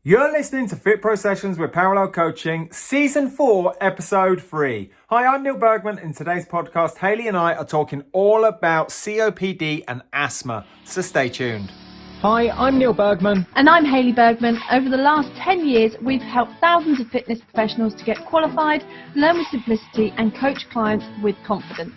You're listening to FitPro Sessions with Parallel Coaching, Season 4, Episode 3. Hi, I'm Neil Bergman. In today's podcast, Hayley and I are talking all about COPD and asthma, so stay tuned. Hi, I'm Neil Bergman. And I'm Hayley Bergman. Over the last 10 years, we've helped thousands of fitness professionals to get qualified, learn with simplicity, and coach clients with confidence.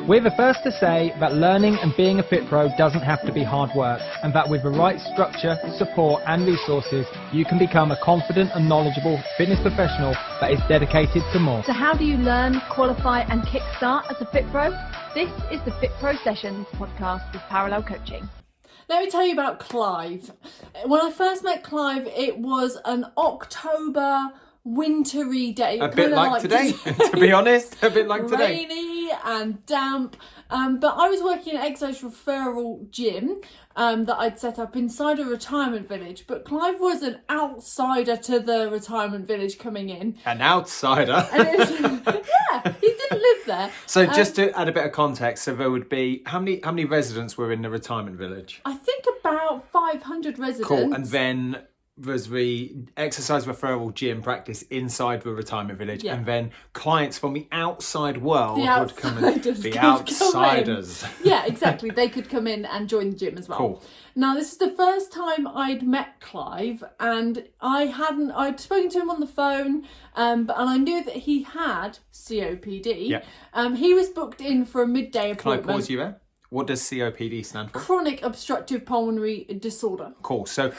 We're the first to say that learning and being a FitPro doesn't have to be hard work, and that with the right structure, support and resources, you can become a confident and knowledgeable fitness professional that is dedicated to more. So how do you learn, qualify and kickstart as a FitPro? This is the FitPro Sessions podcast with Parallel Coaching. Let me tell you about Clive. When I first met Clive, it was an October wintry day. A bit like today, to be honest. A bit like today. Rainy and damp. But I was working at Exercise referral gym that I'd set up inside a retirement village. But Clive was an outsider to the retirement village coming in. An outsider? And it was, yeah, he didn't live there. So just to add a bit of context, so there would be, how many residents were in the retirement village? I think about 500 residents. Cool, and then there's the exercise referral gym practice inside the retirement village, and then clients from the outside world would come in. The outsiders. Yeah, exactly. They could come in and join the gym as well. Cool. Now, this is the first time I'd met Clive, and I'd spoken to him on the phone, and I knew that he had COPD. Yeah. He was booked in for a midday appointment. Can I pause you there? What does COPD stand for? Chronic obstructive pulmonary disorder. Cool. So,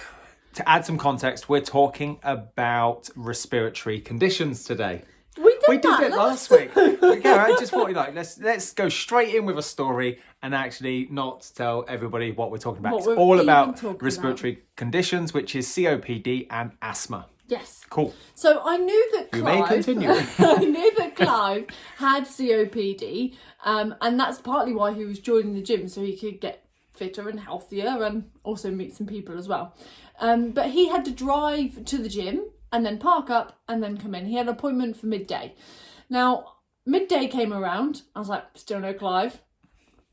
to add some context, we're talking about respiratory conditions today. We did it last week. Yeah, I just thought, let's go straight in with a story and actually not tell everybody what we're talking about. It's all about respiratory conditions, which is COPD and asthma. Yes. Cool. So I knew that Clive. You may continue. I knew that Clive had COPD, and that's partly why he was joining the gym, so he could get fitter and healthier and also meet some people as well. But he had to drive to the gym and then park up and then come in. He had an appointment for midday. Now, midday came around. I was like, still no Clive.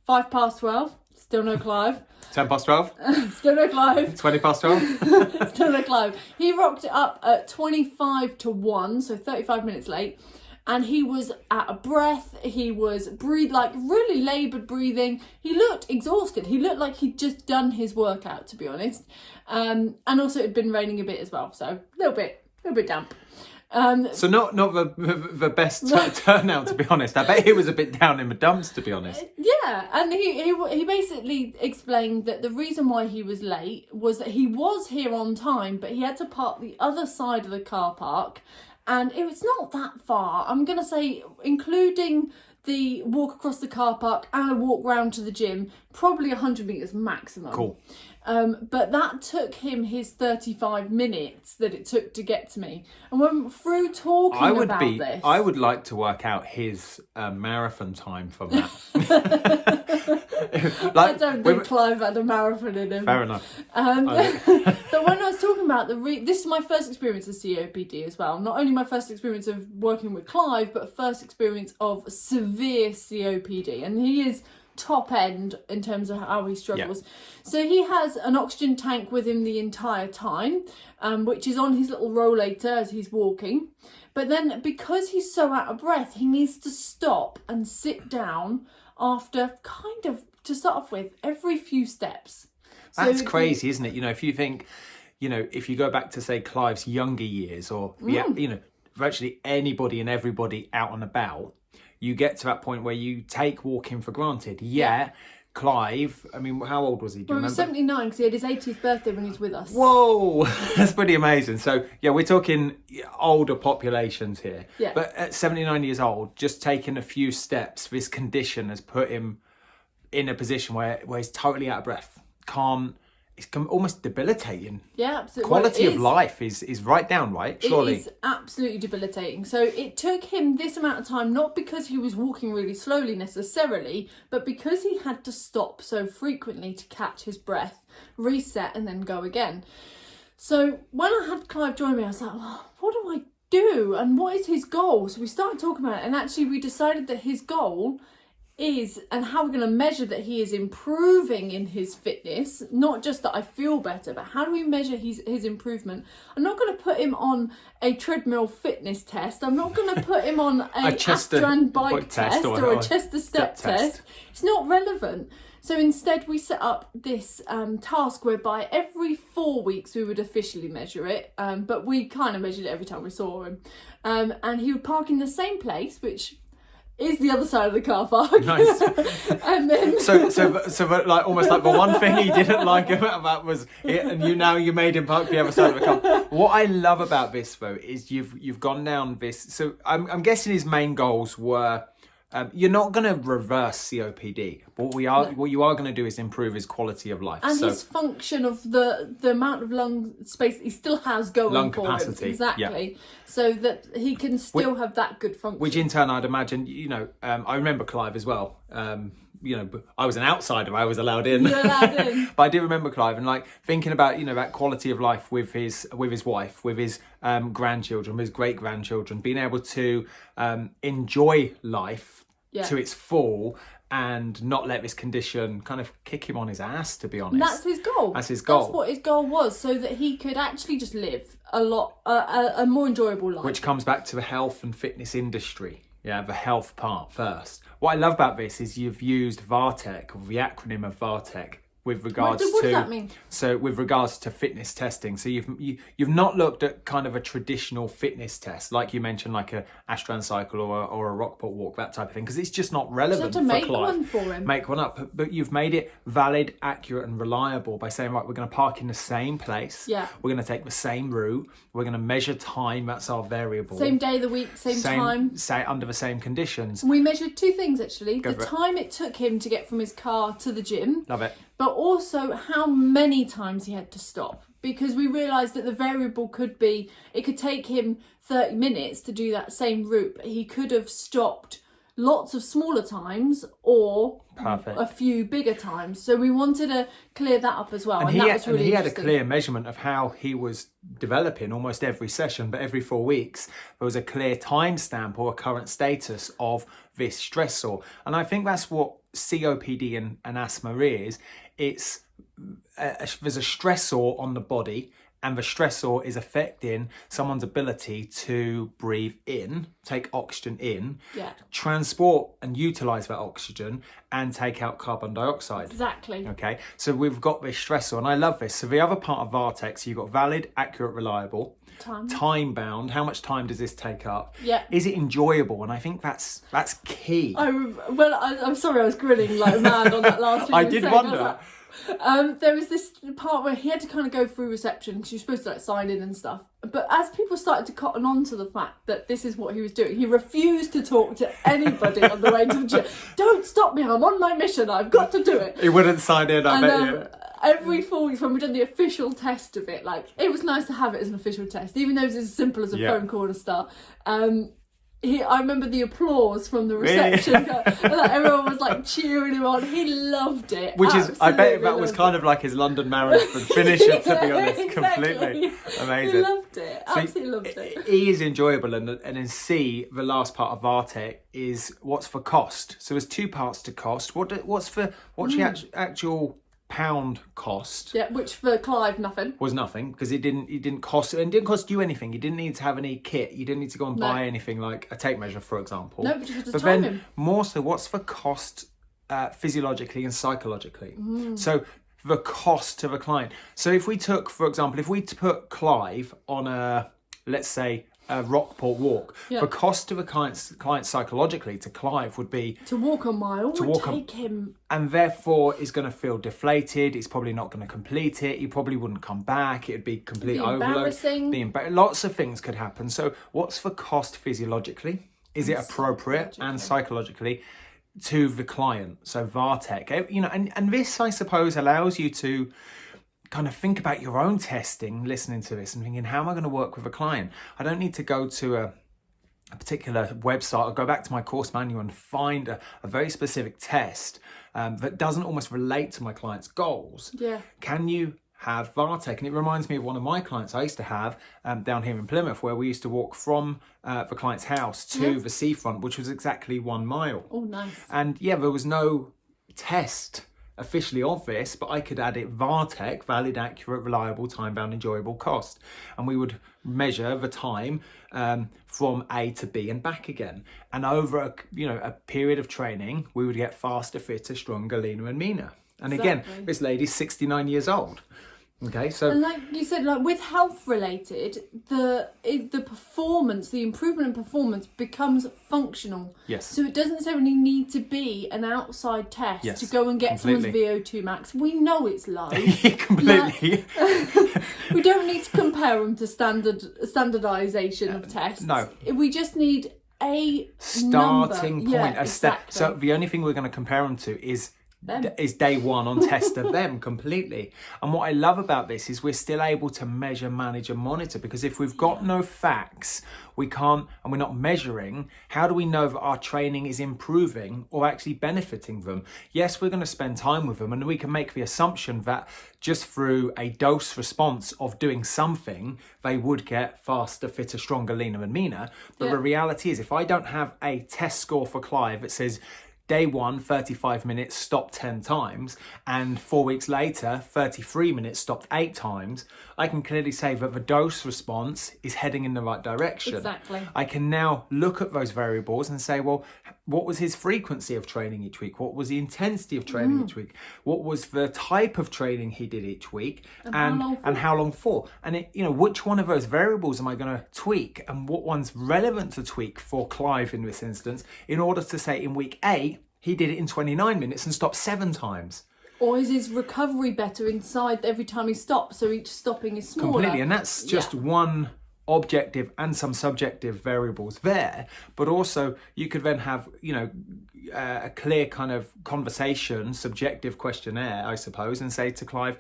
12:05, still no Clive. 12:10? Still no Clive. 12? Still no Clive. He rocked it up at 1, so 35 minutes late. And he was out of breath. He was really laboured breathing. He looked exhausted. He looked like he'd just done his workout, to be honest. And also it had been raining a bit as well, so a little bit damp. So not the best turnout, to be honest. I bet he was a bit down in the dumps, to be honest. Yeah, and he basically explained that the reason why he was late was that he was here on time, but he had to park the other side of the car park. And it's not that far. I'm going to say, including the walk across the car park and a walk round to the gym, probably 100 metres maximum. Cool. But that took him his 35 minutes that it took to get to me. And when through talking about this... I would like to work out his marathon time from that. I don't think Clive had a marathon in him. Fair enough. But when I was talking about this is my first experience of COPD as well. Not only my first experience of working with Clive, but first experience of severe COPD. And he is top end in terms of how he struggles. Yeah. So he has an oxygen tank with him the entire time, which is on his little rollator as he's walking. But then because he's so out of breath, he needs to stop and sit down after to start off with, every few steps. That's crazy, isn't it? If you think, if you go back to, say, Clive's younger years or, virtually anybody and everybody out and about, you get to that point where you take walking for granted. Yeah. Clive, how old was he? Do you remember? He was 79 because he had his 80th birthday when he was with us. Whoa, that's pretty amazing. So, we're talking older populations here. Yeah. But at 79 years old, just taking a few steps, this condition has put him in a position where he's totally out of breath, can't. It's almost debilitating. Yeah, absolutely. Quality of life is right down, right? Surely. It is absolutely debilitating. So it took him this amount of time, not because he was walking really slowly necessarily, but because he had to stop so frequently to catch his breath, reset, and then go again. So when I had Clive join me, I was like, what do I do? And what is his goal? So we started talking about it, and actually we decided that his goal is, and how we're going to measure that he is improving in his fitness, not just that I feel better, but how do we measure his improvement? I'm not going to put him on a treadmill fitness test. I'm not going to put him on a Astran bike test or a Chester step test. It's not relevant. So instead we set up this task whereby every 4 weeks we would officially measure it, but we kind of measured it every time we saw him. And he would park in the same place, which is the other side of the car park. Nice. And then so like almost like the one thing he didn't like about was it, and you made him park the other side of the car. What I love about this though is you've gone down this. So I'm guessing his main goals were. You're not going to reverse COPD, but what you are going to do is improve his quality of life. And his function of the amount of lung space he still has going lung for capacity. him. Exactly. Yeah. So that he can still have that good function. Which in turn, I'd imagine, I remember Clive as well. I was an outsider. I was allowed in. You're allowed in. But I do remember Clive and like thinking about, that quality of life with his wife, with his grandchildren, with his great-grandchildren, being able to enjoy life to its full and not let this condition kind of kick him on his ass, to be honest. And that's his goal. That's his goal. That's what his goal was, so that he could actually just live a more enjoyable life. Which comes back to the health and fitness industry. Yeah, the health part first. What I love about this is you've used VARTEC, or the acronym of VARTEC, with regards what does that mean? So with regards to fitness testing. So you've not looked at kind of a traditional fitness test, like you mentioned, like a Astran cycle or a Rockport walk, that type of thing, because it's just not relevant to make for Clive. one for him. Make one up, but you've made it valid, accurate, and reliable by saying, right, we're going to park in the same place. Yeah. We're going to take the same route. We're going to measure time. That's our variable. Same day of the week, same time. Say under the same conditions. We measured two things actually: the for it. time it took him to get from his car to the gym. Love it. But also how many times he had to stop, because we realised that the variable could be, it could take him 30 minutes to do that same route, but he could have stopped lots of smaller times or Perfect. a few bigger times. So we wanted to clear that up as well. And he that was really he had a interesting. clear measurement of how he was developing almost every session, but every 4 weeks there was a clear timestamp or a current status of this stressor. And I think that's what COPD and asthma is. It's there's a stressor on the body, and the stressor is affecting someone's ability to breathe in, take oxygen in, transport and utilise that oxygen, and take out carbon dioxide. Exactly. Okay, so we've got this stressor, and I love this. So the other part of VARTEC, so you've got valid, accurate, reliable, time bound. How much time does this take up? Yeah. Is it enjoyable? And I think that's key. I'm sorry, I was grinning like mad on that last thing. I did wonder. There was this part where he had to kind of go through reception because you're supposed to like sign in and stuff. But as people started to cotton on to the fact that this is what he was doing, he refused to talk to anybody on the way to the gym. Don't stop me! I'm on my mission. I've got to do it. He wouldn't sign in. I bet you. Every 4 weeks when we've done the official test of it, like it was nice to have it as an official test, even though it was as simple as a phone call to start. I remember the applause from the reception. And, like, everyone was like cheering him on. He loved it. Which is, I bet that was loved kind of like his London Marathon finisher, to be honest. Exactly. Completely amazing. He loved it. Absolutely loved it. He is enjoyable, and then C, the last part of VARTEC is what's for cost. So there's two parts to cost. What's the actual pound cost? Yeah, which for Clive nothing. Was nothing, because it didn't cost you anything. You didn't need to have any kit. You didn't need to go and buy anything like a tape measure, for example. No, but you could just but time then him. More so, what's the cost physiologically and psychologically? So the cost to the client. So if we took, for example, if we put Clive on let's say a Rockport walk, the cost to the client psychologically to Clive would be to walk a mile would take him, and therefore is going to feel deflated. He's probably not going to complete it. He probably wouldn't come back. It would be complete overload. Lots of things could happen. So what's the cost physiologically? Is it appropriate? And psychologically to the client? So VARTEC, and this, I suppose, allows you to kind of think about your own testing, listening to this and thinking, how am I going to work with a client? I don't need to go to a particular website or go back to my course manual and find a very specific test that doesn't almost relate to my client's goals. Yeah. Can you have Vartec. And it reminds me of one of my clients I used to have down here in Plymouth, where we used to walk from the client's house to the seafront, which was exactly 1 mile. Oh, nice. And yeah, there was no test officially of this, but I could add it VARTEC, valid, accurate, reliable, time-bound, enjoyable, cost. And we would measure the time from A to B and back again. And over a period of training, we would get faster, fitter, stronger, leaner and meaner. And again, this lady's 69 years old. Okay, so and like you said, like with health related, the performance, the improvement in performance becomes functional. Yes. So it doesn't necessarily need to be an outside test Yes, to go and get completely. someone's VO2 max. We know it's low. Completely. We don't need to compare them to standardization of tests. No. We just need a starting number. point, Yeah, a step. exactly. So the only thing we're going to compare them to is day one on test of them completely. And what I love about this is we're still able to measure, manage and monitor, because if we've got no facts, we can't, and we're not measuring, how do we know that our training is improving or actually benefiting them? Yes, we're going to spend time with them, and we can make the assumption that just through a dose response of doing something, they would get faster, fitter, stronger, leaner and meaner. But the reality is, if I don't have a test score for Clive that says day 1, 35 minutes, stopped 10 times, and 4 weeks later, 33 minutes, stopped 8 times, I can clearly say that the dose response is heading in the right direction. Exactly. I can now look at those variables and say, well, what was his frequency of training each week? What was the intensity of training each week? What was the type of training he did each week? And how long for? And which one of those variables am I going to tweak, and what one's relevant to tweak for Clive in this instance, in order to say in week 8, he did it in 29 minutes and stopped 7 times. Or is his recovery better inside every time he stops, so each stopping is smaller? Completely, and that's just one objective and some subjective variables there. But also you could then have, a clear kind of conversation, subjective questionnaire, I suppose, and say to Clive,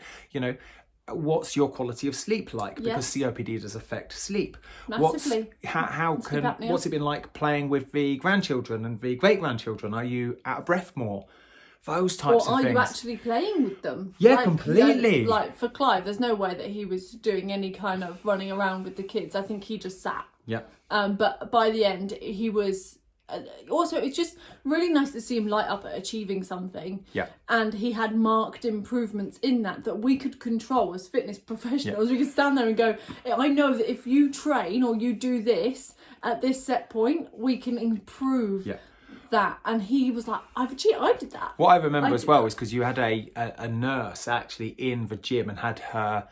what's your quality of sleep like? Because COPD does affect sleep. Massively. What's it been like playing with the grandchildren and the great-grandchildren? Are you out of breath more? Those types of things. Or are you actually playing with them? Yeah, completely. Like for Clive, there's no way that he was doing any kind of running around with the kids. I think he just sat. Yeah. But by the end, he was... Also, it's just really nice to see him light up at achieving something. Yeah. And he had marked improvements in that we could control as fitness professionals. We could stand there and go, I know that if you train or you do this at this set point, we can improve that. And he was like, I did that. What I remember as well is because you had a nurse actually in the gym and had her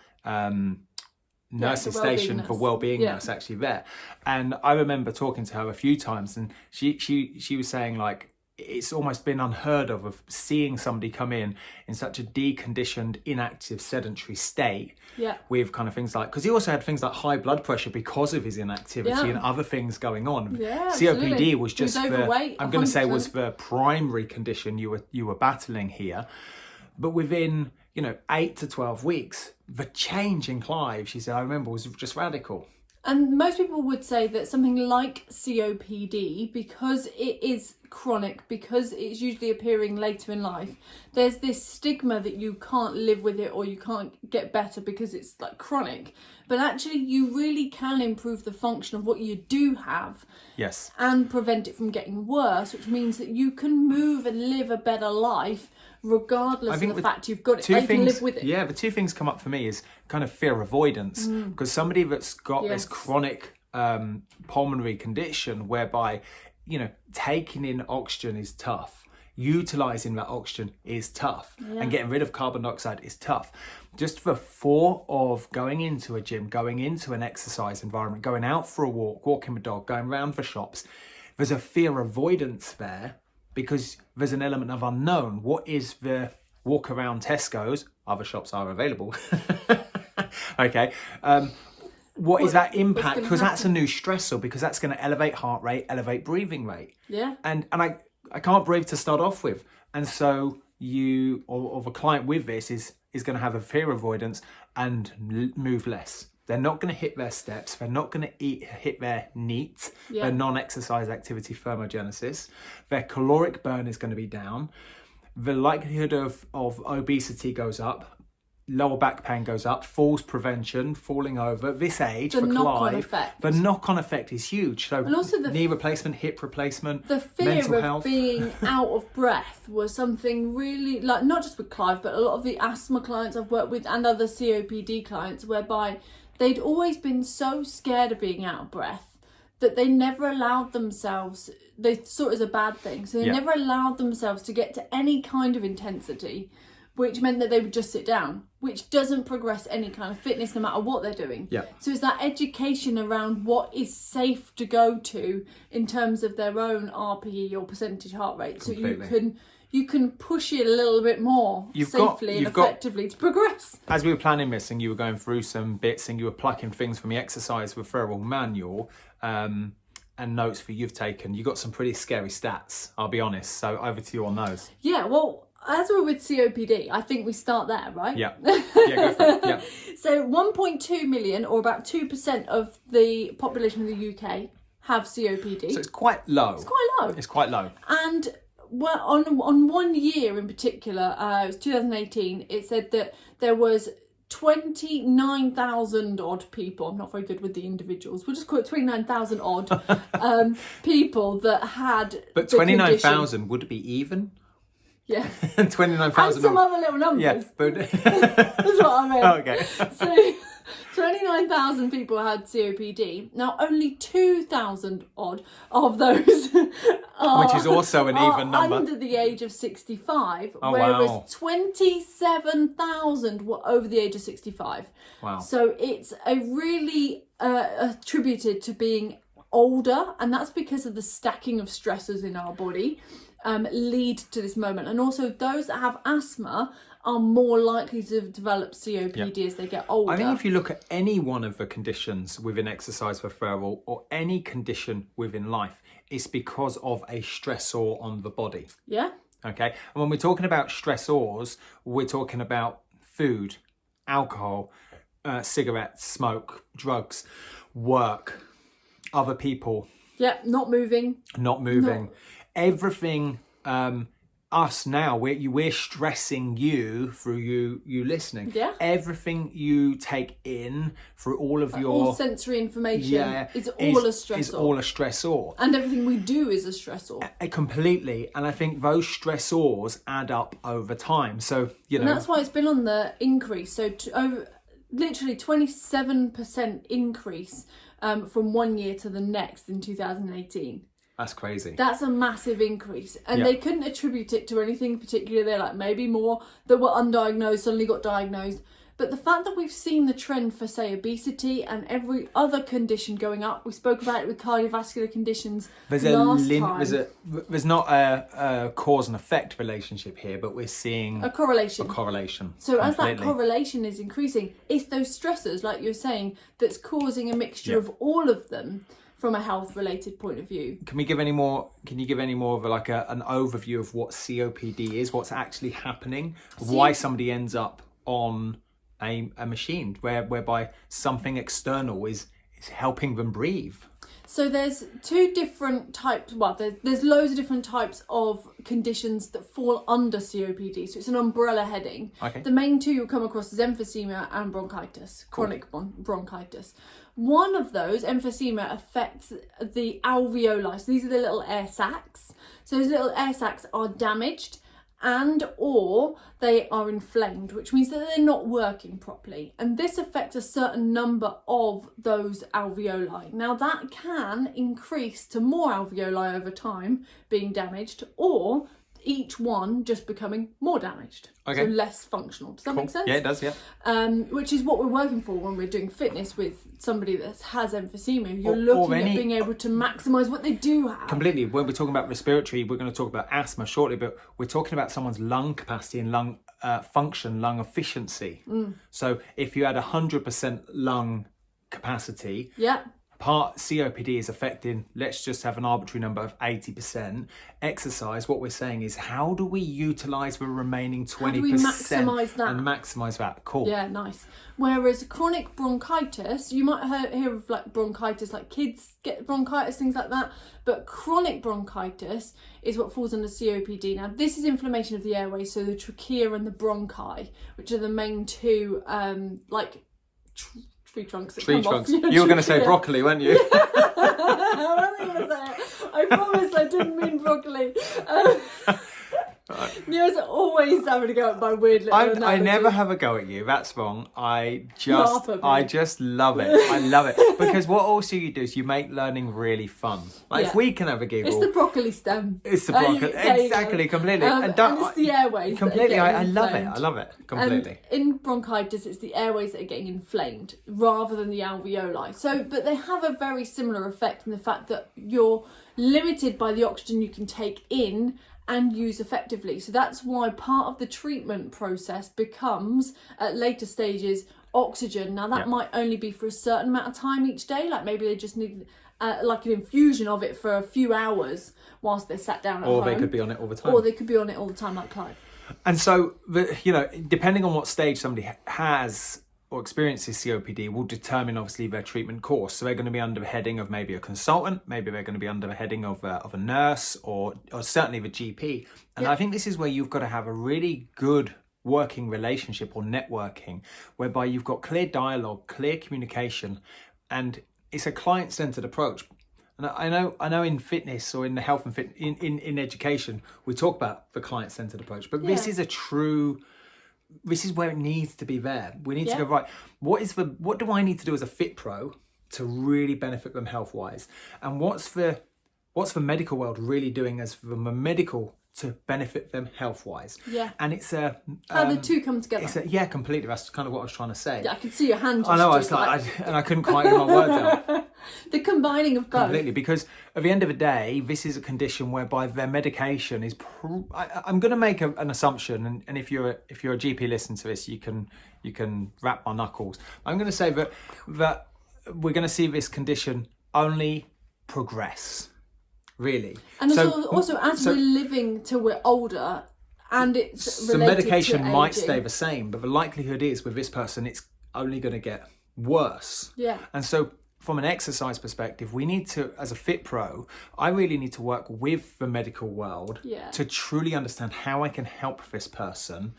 nurse's station for wellbeing nurse actually there, and I remember talking to her a few times, and she was saying like it's almost been unheard of seeing somebody come in such a deconditioned, inactive, sedentary state with kind of things like, because he also had things like high blood pressure because of his inactivity and other things going on. COPD absolutely. was just he was overweight, I'm going to say was the primary condition you were battling here. But within 8 to 12 weeks, the change in Clive, she said, I remember, was just radical. And most people would say that something like COPD, because it is chronic, because it's usually appearing later in life, there's this stigma that you can't live with it or you can't get better because it's like chronic. But actually, you really can improve the function of what you do have. Yes. And prevent it from getting worse, which means that you can move and live a better life regardless of the fact you've got it. You can live with it. Yeah, the two things come up for me is kind of fear avoidance, because somebody that's got this chronic pulmonary condition whereby, taking in oxygen is tough. Utilising that oxygen is tough, and getting rid of carbon dioxide is tough. Just the thought of going into a gym, going into an exercise environment, going out for a walk, walking the dog, going around the shops, there's a fear avoidance there because there's an element of unknown. What is the walk around Tesco's? Other shops are available. Okay. What is that impact? Because that's a new stressor, because that's going to elevate heart rate, elevate breathing rate. Yeah. And I can't breathe to start off with. And so you, or the client with this is going to have a fear avoidance and move less. They're not going to hit their steps. They're not going to hit their NEAT, their non-exercise activity thermogenesis. Their caloric burn is going to be down. The likelihood of obesity goes up. lower back pain goes up, falls prevention, falling over. This age, The for knock-on Clive, effect. the knock-on effect is huge. So And also knee replacement, hip replacement, the fear mental of health. being out of breath was something really, like, not just with Clive, but a lot of the asthma clients I've worked with and other COPD clients, whereby they'd always been so scared of being out of breath that they never allowed themselves, they saw it as a bad thing, so they never allowed themselves to get to any kind of intensity, which meant that they would just sit down, which doesn't progress any kind of fitness no matter what they're doing. Yeah. So it's that education around what is safe to go to in terms of their own RPE or percentage heart rate. So you can push it a little bit more safely and effectively to progress. As we were planning this and you were going through some bits and you were plucking things from the exercise referral manual and notes that you've taken, you got some pretty scary stats, I'll be honest. So over to you on those. Yeah, well, as we're with COPD, I think we start there, right? Yeah. Yeah, go for it. Yeah. So 1.2 million, or about 2% of the population of the UK have COPD. So it's quite low. It's quite low. It's quite low. And well, on 1 year in particular, it was 2018, it said that there was 29,000 odd people. I'm not very good with the individuals. We'll just call it 29,000 odd people that had. But 29,000 would it be even? Yeah. 29,000. And some other little numbers. Yeah, but That's what I meant. okay. So 29,000 people had COPD. Now only 2,000 odd of those are, which is also an even number, under the age of 65, Oh, whereas wow. 27,000 were over the age of 65. Wow. So it's a really attributed to being older, and that's because of the stacking of stressors in our body lead to this moment. And also those that have asthma are more likely to develop COPD as they get older. I think if you look at any one of the conditions within exercise referral or any condition within life, it's because of a stressor on the body. Yeah. Okay. And when we're talking about stressors, we're talking about food, alcohol, cigarettes, smoke, drugs, work, other people. Yeah, not moving. Everything. Us now, we're stressing you through you listening. Yeah. Everything you take in through all of your all sensory information is all a stressor. Is all a stressor. And everything we do is a stressor. Completely. And I think those stressors add up over time. So, you know. And that's why it's been on the increase. So over literally 27% increase from 1 year to the next in 2018. That's crazy. That's a massive increase. And they couldn't attribute it to anything particular. They're like, maybe more that were undiagnosed suddenly got diagnosed. But the fact that we've seen the trend for, say, obesity and every other condition going up, we spoke about it with cardiovascular conditions last time. There's not a cause and effect relationship here, but we're seeing a correlation. So completely. as that correlation is increasing, it's those stressors, like you're saying, that's causing a mixture of all of them from a health related point of view. Can you give any more of an overview of what COPD is, what's actually happening, why somebody ends up on a machine whereby something external is helping them breathe? So there's two different types, there's loads of different types of conditions that fall under COPD, so it's an umbrella heading. Okay. The main two you'll come across is emphysema and bronchitis, chronic bronchitis. One of those, emphysema, affects the alveoli, so these are the little air sacs. So those little air sacs are damaged and or they are inflamed, which means that they're not working properly. And this affects a certain number of those alveoli. Now that can increase to more alveoli over time being damaged, or each one just becoming more damaged. Okay. So less functional. Does that make sense? Yeah, it does, yeah. Which is what we're working for when we're doing fitness with somebody that has emphysema. You're looking at being able to maximise what they do have. Completely. When we're talking about respiratory, we're going to talk about asthma shortly, but we're talking about someone's lung capacity and lung function, lung efficiency. So if you had 100% lung capacity, part COPD is affecting, let's just have an arbitrary number of 80%. Exercise, what we're saying is, how do we utilise the remaining 20% How do we maximise that? And maximise that? Cool. Yeah, nice. Whereas chronic bronchitis, you might hear of like bronchitis, like kids get bronchitis, things like that. But chronic bronchitis is what falls under COPD. Now, this is inflammation of the airways, so the trachea and the bronchi, which are the main two, tree trunks that come off. You were going to say broccoli, weren't you? I wasn't going to say it. I promise I didn't mean broccoli. Neil's always having to go at my weird little analogy. I never have a go at you. That's wrong. I just love it. I love it because what also you do is you make learning really fun. Like if we can have a giggle, it's the broccoli stem. It's the broccoli, exactly, completely. And it's the airways. Completely, I love it. I love it completely. In bronchitis, it's the airways that are getting inflamed rather than the alveoli. So, but they have a very similar effect in the fact that you're limited by the oxygen you can take in and use effectively. So that's why part of the treatment process becomes, at later stages, oxygen. Now that might only be for a certain amount of time each day, like maybe they just need like an infusion of it for a few hours whilst they're sat down at home. Or they could be on it all the time. Or they could be on it all the time, like Clive. And so, depending on what stage somebody has or experiences COPD will determine obviously their treatment course. So they're going to be under the heading of maybe a consultant, maybe they're going to be under the heading of a nurse or certainly the GP. And I think this is where you've got to have a really good working relationship or networking, whereby you've got clear dialogue, clear communication, and it's a client-centered approach. And I know in fitness or in the health and in education, we talk about the client-centered approach, but this is this is where it needs to be there. We need to go, right, what do I need to do as a FitPro to really benefit them health-wise? And what's the medical world really doing as the medical to benefit them health-wise? Yeah. And it's how the two come together. Completely. That's kind of what I was trying to say. Yeah, I could see your hand. I know, I couldn't quite get my words out. The combining of both. Completely, because at the end of the day, this is a condition whereby their medication is. I'm going to make an assumption, and if you're a GP listening to this, you can wrap my knuckles. I'm going to say that we're going to see this condition only progress, really. And also as we're living till we're older, and it's related the medication to might aging. stay the same, but the likelihood is with this person, it's only going to get worse. Yeah. And so from an exercise perspective, we need to, as a FitPro, I really need to work with the medical world to truly understand how I can help this person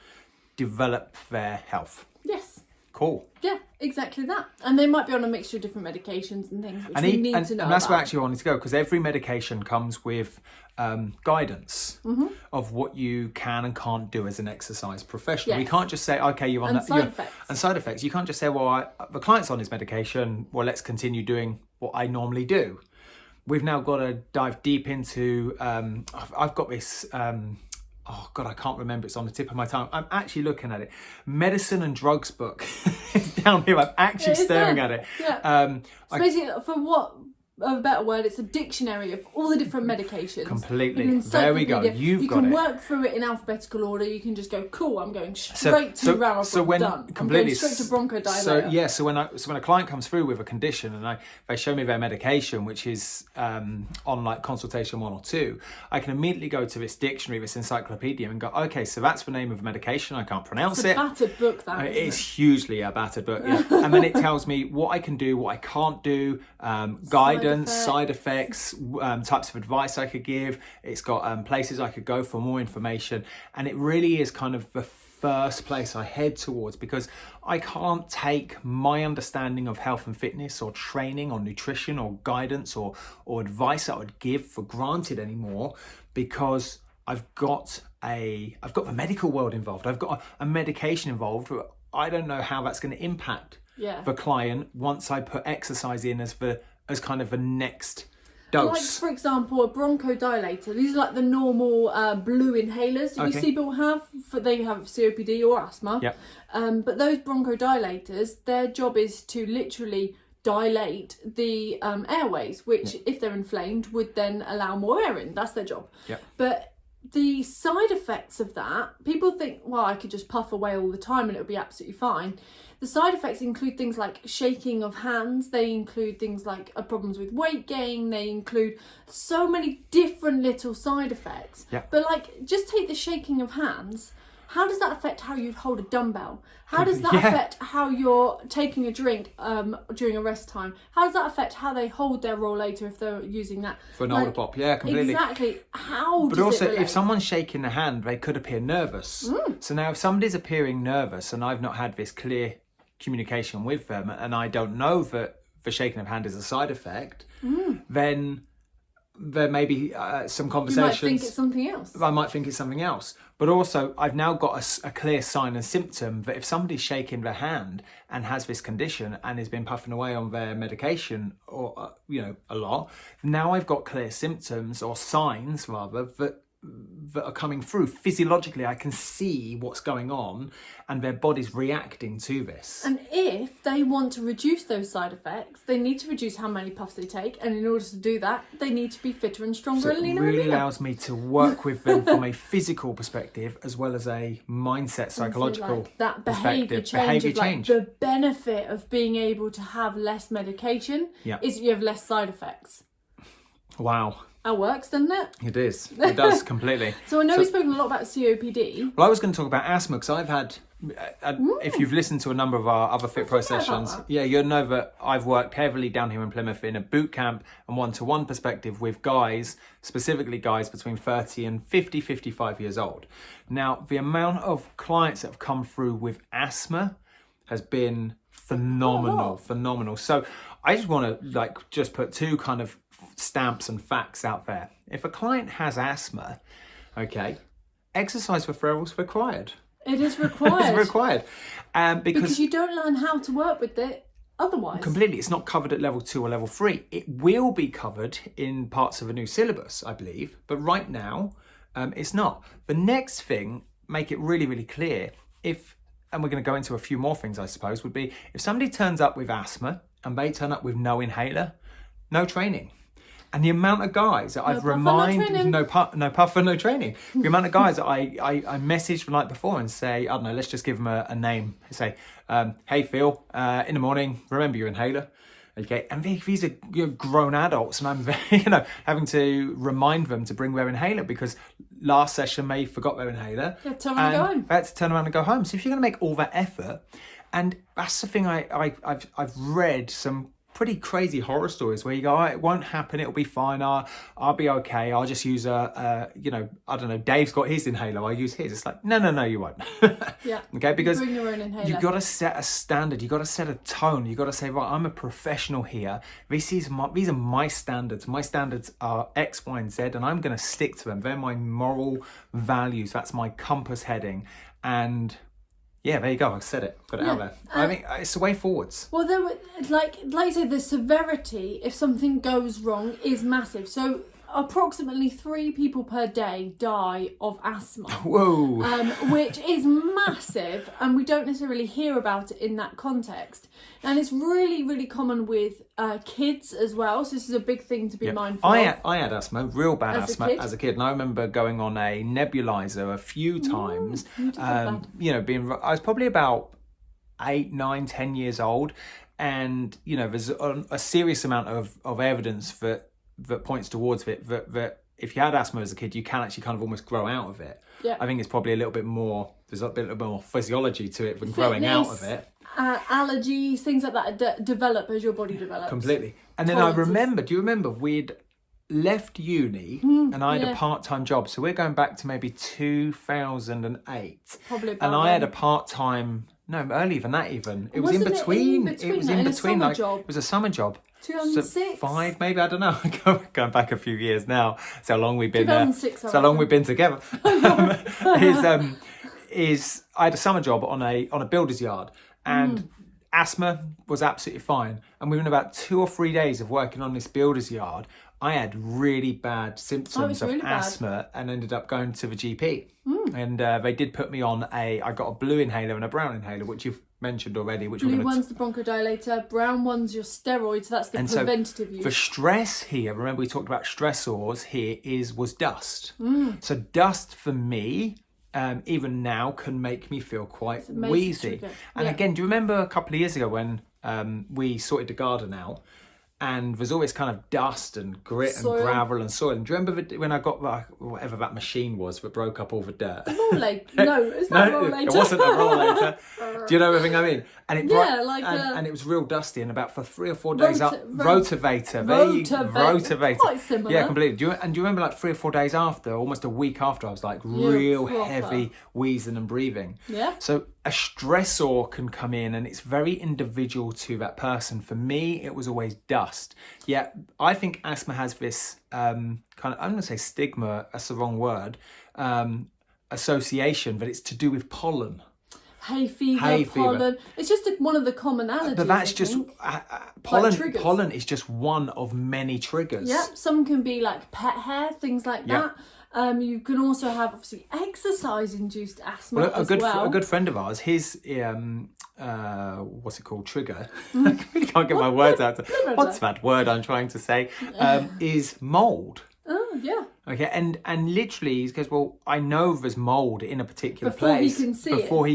develop their health. Yes. Cool. Yeah, exactly that. And they might be on a mixture of different medications and things, which we need to know And that's about. where actually I wanted to go, because every medication comes with guidance of what you can and can't do as an exercise professional. Yes. We can't just say, okay, you're on and that. Side effects. And side effects. You can't just say, well, the client's on his medication, well, let's continue doing what I normally do. We've now got to dive deep into, I've got this, oh God, I can't remember. It's on the tip of my tongue. I'm actually looking at it. Medicine and drugs book. It's down here. I'm actually staring at it. Yeah. Basically, for what of a better word, it's a dictionary of all the different medications. Completely. There we go. You can work through it in alphabetical order. You can just go, cool, I'm going straight to Ramaprop, done. Completely. I'm going straight to bronchodilator. So when a client comes through with a condition and they show me their medication, which is on like consultation 1 or 2, I can immediately go to this dictionary, this encyclopedia, and go, okay, so that's the name of the medication. I can't pronounce it. It's a battered book, that isn't it's hugely a battered book. Yeah. And then it tells me what I can do, what I can't do, guidance, side effects, types of advice I could give. It's got places I could go for more information, and it really is kind of the first place I head towards, because I can't take my understanding of health and fitness or training or nutrition or guidance or advice I would give for granted anymore, because I've got the medical world involved. I've got a medication involved. I don't know how that's going to impact the client once I put exercise in as kind of a next dose. Like, for example, a bronchodilator. These are like the normal blue inhalers that you see people have. They have COPD or asthma. Yep. But those bronchodilators, their job is to literally dilate the airways, which, if they're inflamed, would then allow more air in. That's their job. Yep. But the side effects of that, people think, well, I could just puff away all the time and it'll be absolutely fine. The side effects include things like shaking of hands. They include things like problems with weight gain. They include so many different little side effects. Yeah. But like, just take the shaking of hands. How does that affect how you hold a dumbbell? How does that affect how you're taking a drink during a rest time? How does that affect how they hold their rollator if they're using that? For an older pop, yeah, completely. Exactly. How But does also, it relate? if someone's shaking the hand, they could appear nervous. So now if somebody's appearing nervous and I've not had this clear communication with them and I don't know that the shaking of hand is a side effect, then there may be some conversations. You might think it's something else. I might think it's something else. But also, I've now got a clear sign and symptom that if somebody's shaking their hand and has this condition and has been puffing away on their medication or, a lot, now I've got clear symptoms or signs, rather, that are coming through. Physiologically, I can see what's going on and their body's reacting to this. And if they want to reduce those side effects, they need to reduce how many puffs they take, and in order to do that, they need to be fitter and stronger So and it leaner really and leaner. allows me to work with them from a physical perspective as well as a mindset, psychological So, like, that behaviour perspective. Behaviour change. The benefit of being able to have less medication is that you have less side effects. Wow. That works, doesn't it? It is. It does completely. So I know we've spoken a lot about COPD. Well, I was going to talk about asthma because I've had, if you've listened to a number of our other FitPro sessions, you'll know that I've worked heavily down here in Plymouth in a boot camp and one-to-one perspective with guys, specifically guys between 30 and 50, 55 years old. Now, the amount of clients that have come through with asthma has been phenomenal. So I just want to just put two kind of stamps and facts out there. If a client has asthma, exercise referral is required. It is required. It's required. Because you don't learn how to work with it otherwise. Completely. It's not covered at level 2 or level 3. It will be covered in parts of a new syllabus, I believe. But right now, it's not. The next thing, make it really, really clear, and we're going to go into a few more things, I suppose, would be if somebody turns up with asthma and they turn up with no inhaler, no training. And the amount of guys that I've reminded, no puffer, no training. The amount of guys that I messaged the night before and say, I don't know, let's just give them a name. Say, hey Phil, in the morning, remember your inhaler. Okay, and these are grown adults, and I'm having to remind them to bring their inhaler because last session they forgot their inhaler. Yeah, turn around and go home. They had to turn around and go home. So if you're going to make all that effort, and that's the thing I've read some pretty crazy horror stories where you go, it won't happen, it'll be fine, I'll be okay, I'll just use I don't know, Dave's got his inhaler, I'll use his. It's like, no, you won't. Yeah. Okay, because bring your own inhaler. You've got to set a standard, you've got to set a tone, you've got to say, right, I'm a professional here, these are my standards are X, Y, and Z, and I'm going to stick to them. They're my moral values, that's my compass heading, and yeah, there you go. I said it. Got it out there. I think it's the way forwards. Well, there were, like you said, the severity if something goes wrong is massive. So approximately 3 people per day die of asthma. Whoa. Which is massive, and we don't necessarily hear about it in that context. And it's really, really common with kids as well. So this is a big thing to be mindful of. I had asthma, real bad asthma as a kid, and I remember going on a nebulizer a few times. I was probably about 8, 9, 10 years old, and there's a serious amount of evidence that points towards it that if you had asthma as a kid, you can actually kind of almost grow out of it. Yeah. I think it's probably a little bit more, there's a bit more physiology to it than growing out of it. Allergies, things like that develop as your body develops. Completely. And then do you remember we'd left uni and I had a part-time job. So we're going back to maybe 2008. Probably about and I had a part-time, no, earlier than that even. It was Wasn't in between. It was in between. It was a summer job. 2006? So 5 maybe, I don't know. Going back a few years now. So how long we've been 2006, so long we've been together. Is I had a summer job on a builder's yard, and asthma was absolutely fine. And within about 2 or 3 days of working on this builder's yard, I had really bad symptoms of asthma and ended up going to the GP. And they did put me on I got a blue inhaler and a brown inhaler, which mentioned already, which Blue we're going one's the bronchodilator, brown one's your steroid, so that's the preventative use. For stress here, remember we talked about stressors here, was dust. So dust for me, even now, can make me feel quite wheezy. And again, do you remember a couple of years ago when we sorted the garden out, and there's always kind of dust and grit and gravel and soil? And do you remember when I got whatever that machine was that broke up all the dirt? Rollator. No, it's not a rollator. It wasn't a rollator. Do you know everything I mean? And it and it was real dusty, and about for 3 or 4 days rotavator. Rotavator. Quite similar. Yeah, completely. Do you remember like 3 or 4 days after, almost a week after, I was like real heavy wheezing and breathing. Yeah. So a stressor can come in, and it's very individual to that person. For me, it was always dust. Yeah, I think asthma has this kind of, I'm going to say stigma, that's the wrong word, association, but it's to do with pollen. Hay fever, pollen. It's just one of the commonalities. But that's just pollen. Like pollen is just one of many triggers. Yeah, some can be like pet hair, things like that. You can also have obviously exercise-induced asthma A good friend of ours, his what's it called? Trigger. I really can't get my words out. What's that word I'm trying to say? Is mold. Oh yeah. Okay, and literally he goes, well, I know there's mold in a particular before place he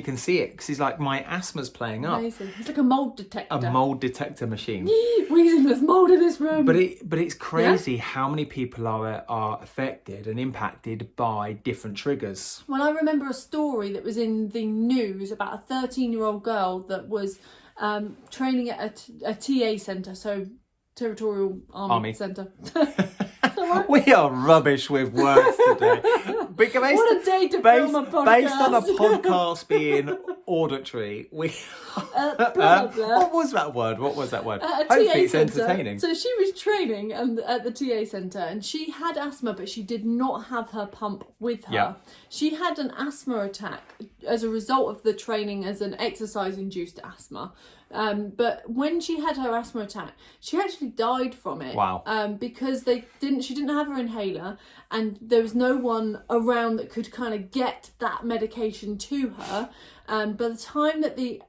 can see it, because he's like, my asthma's playing up. Amazing. It's like a mold detector. A mold detector machine. Wheezing, there's mold in this room. But it's crazy how many people are affected and impacted by different triggers. Well, I remember a story that was in the news about a 13-year-old girl that was training at a TA centre, so Territorial Army. Centre. We are rubbish with words today. What a day to film a podcast. Based on a podcast being auditory, what was that word? Hopefully it's entertaining. So she was training at the TA centre, and she had asthma, but she did not have her pump with her. Yeah. She had an asthma attack as a result of the training as an exercise-induced asthma. But when she had her asthma attack, she actually died from it. Wow. Because she didn't have her inhaler, and there was no one around that could kind of get that medication to her. By the time that the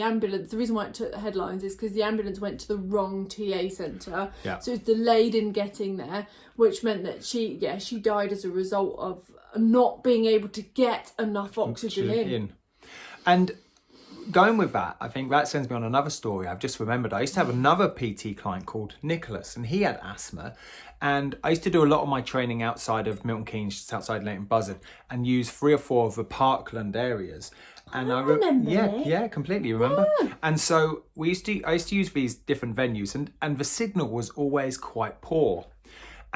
ambulance, the reason why it took headlines is because the ambulance went to the wrong TA centre. Yeah. So it was delayed in getting there, which meant that she died as a result of not being able to get enough oxygen in. And going with that, I think that sends me on another story I've just remembered. I used to have another PT client called Nicholas, and he had asthma. And I used to do a lot of my training outside of Milton Keynes, just outside Leighton Buzzard, and use 3 or 4 of the Parkland areas. And I remember. Yeah, completely remember. Yeah. And so I used to use these different venues, and the signal was always quite poor.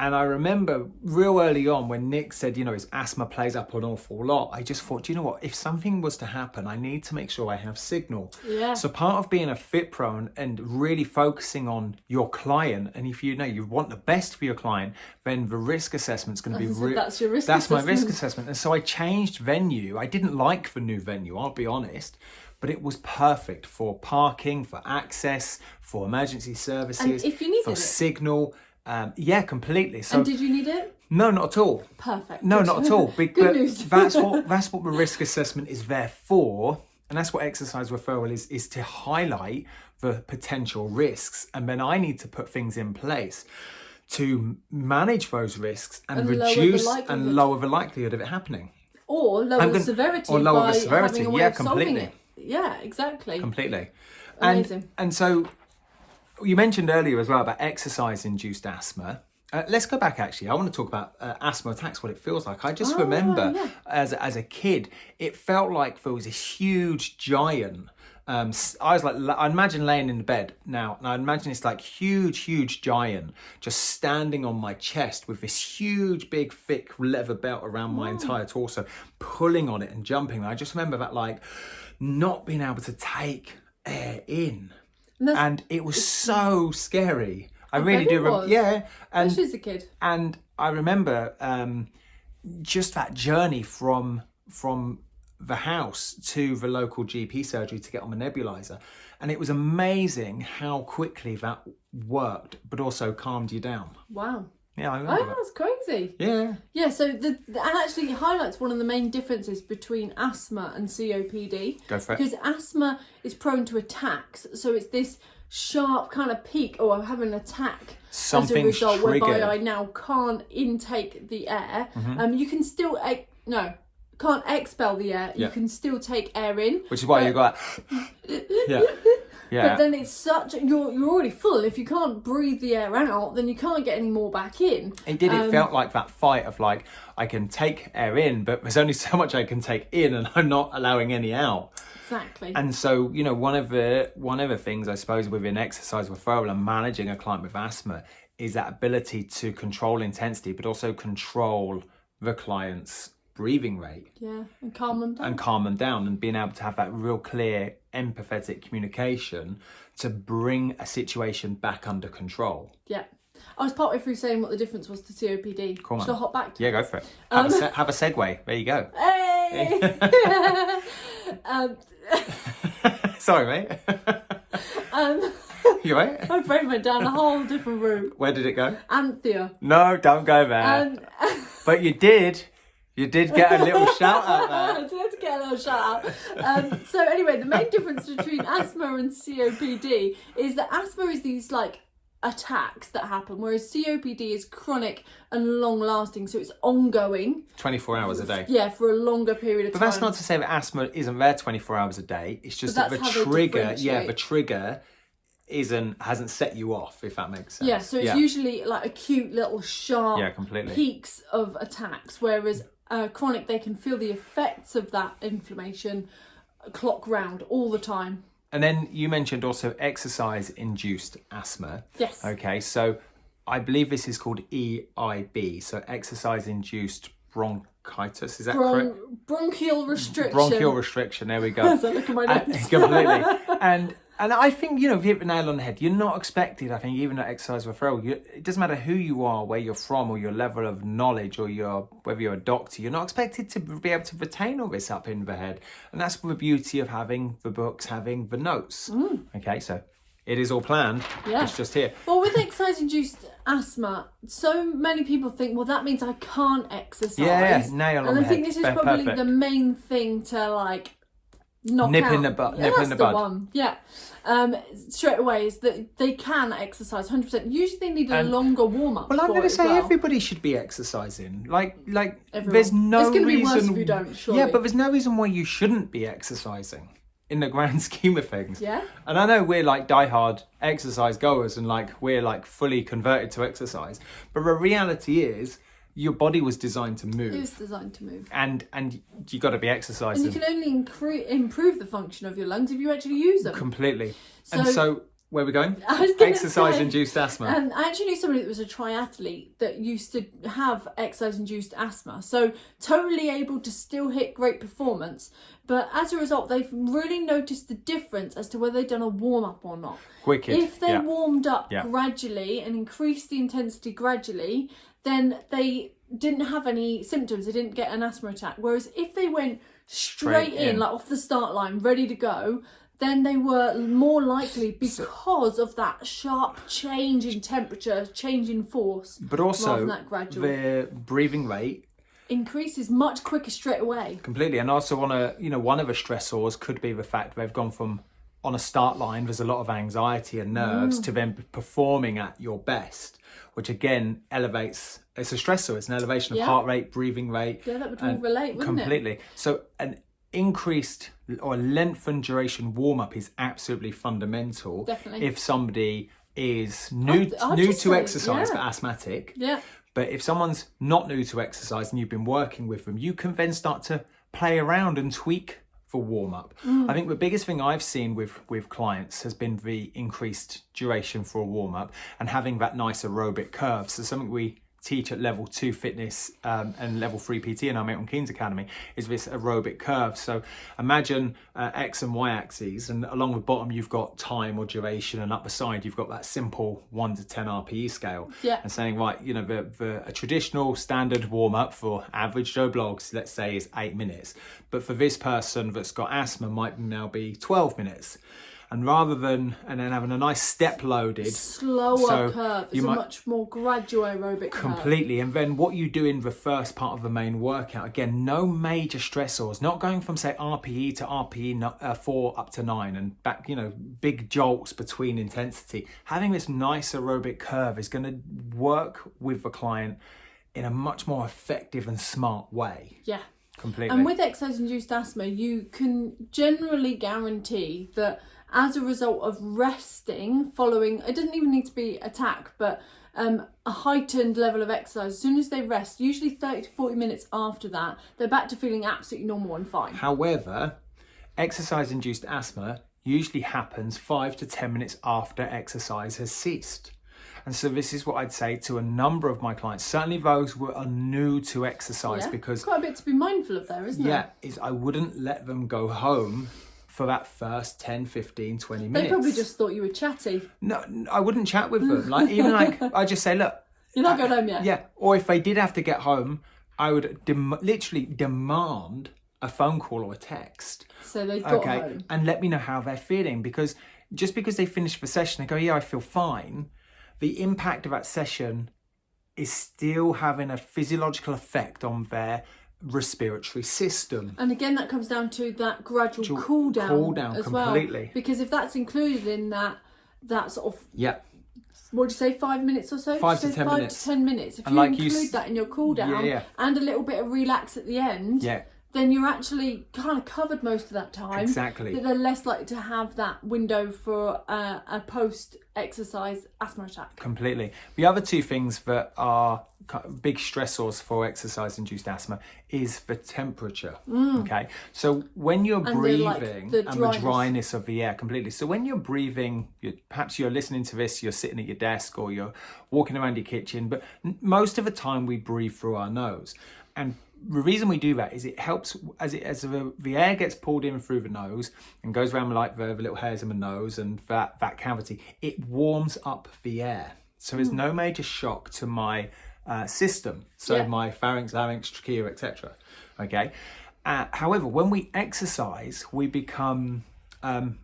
And I remember real early on when Nick said, his asthma plays up an awful lot, I just thought, if something was to happen, I need to make sure I have signal. Yeah. So part of being a FitPro and really focusing on your client, and if you want the best for your client, then the risk assessment's going to be that's your risk assessment. That's my risk assessment. And so I changed venue. I didn't like the new venue, I'll be honest. But it was perfect for parking, for access, for emergency services, and if you needed for signal. Yeah, completely. So, and did you need it? No, not at all. Perfect. No, not at all. Good news. that's what the risk assessment is there for, and that's what exercise referral is to highlight the potential risks, and then I need to put things in place to manage those risks and reduce and lower the likelihood of it happening, or lower the severity. Having a way of solving it. Yeah, exactly. Completely. Amazing. And so. You mentioned earlier as well about exercise-induced asthma. Let's go back, actually. I want to talk about asthma attacks, what it feels like. I just remember as a kid, it felt like there was a huge giant. I imagine laying in the bed now, and I imagine it's like huge giant just standing on my chest with this huge, big, thick leather belt around my entire torso, pulling on it and jumping. I just remember that, like, not being able to take air in. And it was so scary. I really do remember. Yeah. And she's a kid. And I remember just that journey from the house to the local GP surgery to get on the nebulizer. And it was amazing how quickly that worked, but also calmed you down. Wow. Yeah, I remember Oh, that's crazy. that. Yeah. So and actually it highlights one of the main differences between asthma and COPD. Go for it. Because asthma is prone to attacks, so it's this sharp kind of peak, or I'm having an attack as a Something's result, whereby triggered. I now can't intake the air. You can still can't expel the air. Yeah. You can still take air in, Which is why you got. Yeah. Yeah. But then it's you're already full. If you can't breathe the air out, then you can't get any more back in. It felt like that fight of like, I can take air in, but there's only so much I can take in, and I'm not allowing any out. Exactly. And so, one of the things I suppose within exercise referral and managing a client with asthma is that ability to control intensity, but also control the client's breathing rate. Yeah, and calm them down. And being able to have that real clear, empathetic communication to bring a situation back under control. Yeah. I was partway through saying what the difference was to COPD. Cool, man. Should I hop back to Yeah, go for it. Have a segue. There you go. Hey! Sorry, mate. You right? My brain went down a whole different route. Where did it go? Anthea. No, don't go there. But you did. You did get a little shout out there. I did get a little shout out. So anyway, the main difference between asthma and COPD is that asthma is these like attacks that happen, whereas COPD is chronic and long lasting, so it's ongoing. 24 hours a day. Yeah, for a longer period of But time. that's not to say that asthma isn't there 24 hours a day. It's just that But the that's how they trigger, differentiate. the trigger hasn't set you off, if that makes sense. Yeah, so it's usually like acute little sharp completely. peaks of attacks, whereas chronic, they can feel the effects of that inflammation clock round all the time. And then you mentioned also exercise-induced asthma. Yes. Okay, so I believe this is called EIB, so exercise-induced bronchitis. Is that correct? Bronchial restriction. Bronchial restriction. There we go. As I look at my notes. Completely. And I think, you've hit the nail on the head. You're not expected, I think, even at exercise referral, it doesn't matter who you are, where you're from, or your level of knowledge, or whether you're a doctor, you're not expected to be able to retain all this up in the head. And that's the beauty of having the books, having the notes. Okay, so it is all planned. Yeah. It's just here. Well, with exercise-induced asthma, so many people think, well, that means I can't exercise. Yeah, nail on the And I head. think this is probably Perfect. the main thing to like knock Nip out. in the bud. Yeah, Nip that's in the the bud. one. Yeah. Straight away is that they can exercise 100%. Usually they need a longer warm-up. Well, I'm going to say everybody should be exercising. Like Everyone. there's no It's gonna reason. be worse if you don't, surely. Yeah, but there's no reason why you shouldn't be exercising in the grand scheme of things. Yeah. And I know we're like diehard exercise goers and like we're like fully converted to exercise, but the reality is your body was designed to move. It was designed to move. And you got to be exercising. And you can only improve the function of your lungs if you actually use them. Completely. And so where are we going? I was gonna Exercise-induced asthma. I actually knew somebody that was a triathlete that used to have exercise-induced asthma. So totally able to still hit great performance. But as a result, they've really noticed the difference as to whether they've done a warm-up or not. Wicked. If they Yeah. warmed up Yeah. gradually and increased the intensity gradually, then they didn't have any symptoms. They didn't get an asthma attack. Whereas if they went straight in, like off the start line, ready to go, then they were more likely because of that sharp change in temperature, change in force. But rather also than that gradual. the breathing rate Increases much quicker straight away. completely. And also one of the stressors could be the fact they've gone from on a start line, there's a lot of anxiety and nerves to then performing at your best, which again elevates, it's a stressor, it's an elevation of heart rate, breathing rate. Yeah, that would all relate, wouldn't it? Completely. So an increased or lengthened duration warm-up is absolutely fundamental. Definitely. If somebody is new just to say, exercise yeah. but asthmatic. Yeah. But if someone's not new to exercise and you've been working with them, you can then start to play around and tweak for warm-up. I think the biggest thing I've seen with clients has been the increased duration for a warm-up and having that nice aerobic curve. So something we teach at level 2 fitness and level 3 PT in our Milton Keynes Academy is this aerobic curve. So imagine X and Y axes, and along the bottom you've got time or duration, and up the side you've got that simple 1 to 10 RPE scale. Yeah. And saying, right, a traditional standard warm-up for average Joe Blogs, let's say, is 8 minutes. But for this person that's got asthma might now be 12 minutes. And rather than, and then having a nice step loaded. Slower curve. It's a much more gradual aerobic curve. Completely. And then what you do in the first part of the main workout, again, no major stressors, not going from say RPE to RPE 4 up to 9 and back, big jolts between intensity. Having this nice aerobic curve is going to work with the client in a much more effective and smart way. Yeah. Completely. And with exercise-induced asthma, you can generally guarantee that as a result of resting following, it doesn't even need to be attack, but a heightened level of exercise, as soon as they rest, usually 30 to 40 minutes after that, they're back to feeling absolutely normal and fine. However, exercise-induced asthma usually happens 5 to 10 minutes after exercise has ceased. And so this is what I'd say to a number of my clients, certainly those who are new to exercise, because quite a bit to be mindful of there, isn't there? Yeah, I wouldn't let them go home for that first 10, 15, 20 minutes. They probably just thought you were chatty. No, I wouldn't chat with them. I just say, look. You're not going home yet. Yeah, or if they did have to get home, I would literally demand a phone call or a text. So they got home. And let me know how they're feeling, because just because they finish the session, they go, yeah, I feel fine. The impact of that session is still having a physiological effect on their respiratory system. And again, that comes down to that gradual cool down as completely. Well. Because if that's included in that sort of... Yeah. What would you say, 5 minutes or so? 5 to 10 minutes. 5 to 10 minutes. If and you include that in your cool down and a little bit of relax at the end, then you're actually kind of covered most of that time. Exactly. That they're less likely to have that window for a post-exercise asthma attack. Completely. The other two things that are big stressors for exercise-induced asthma is the temperature. Okay, so when you're breathing the dryness of the air, completely. So when you're breathing, perhaps you're listening to this, you're sitting at your desk or you're walking around your kitchen, but most of the time we breathe through our nose. And the reason we do that is it helps as the air gets pulled in through the nose and goes around like the little hairs in the nose and that cavity, it warms up the air. So there's no major shock to my system. So my pharynx, larynx, trachea, etc. Okay. However, when we exercise, we become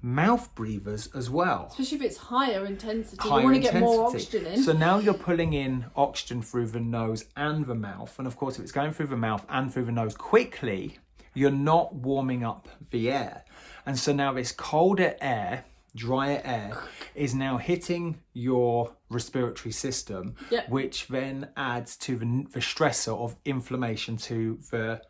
mouth breathers as well. Especially if it's higher intensity. You want to get more oxygen in. So now you're pulling in oxygen through the nose and the mouth. And of course, if it's going through the mouth and through the nose quickly, you're not warming up the air. And so now this colder air, drier air, is now hitting your respiratory system, which then adds to the stressor of inflammation to the...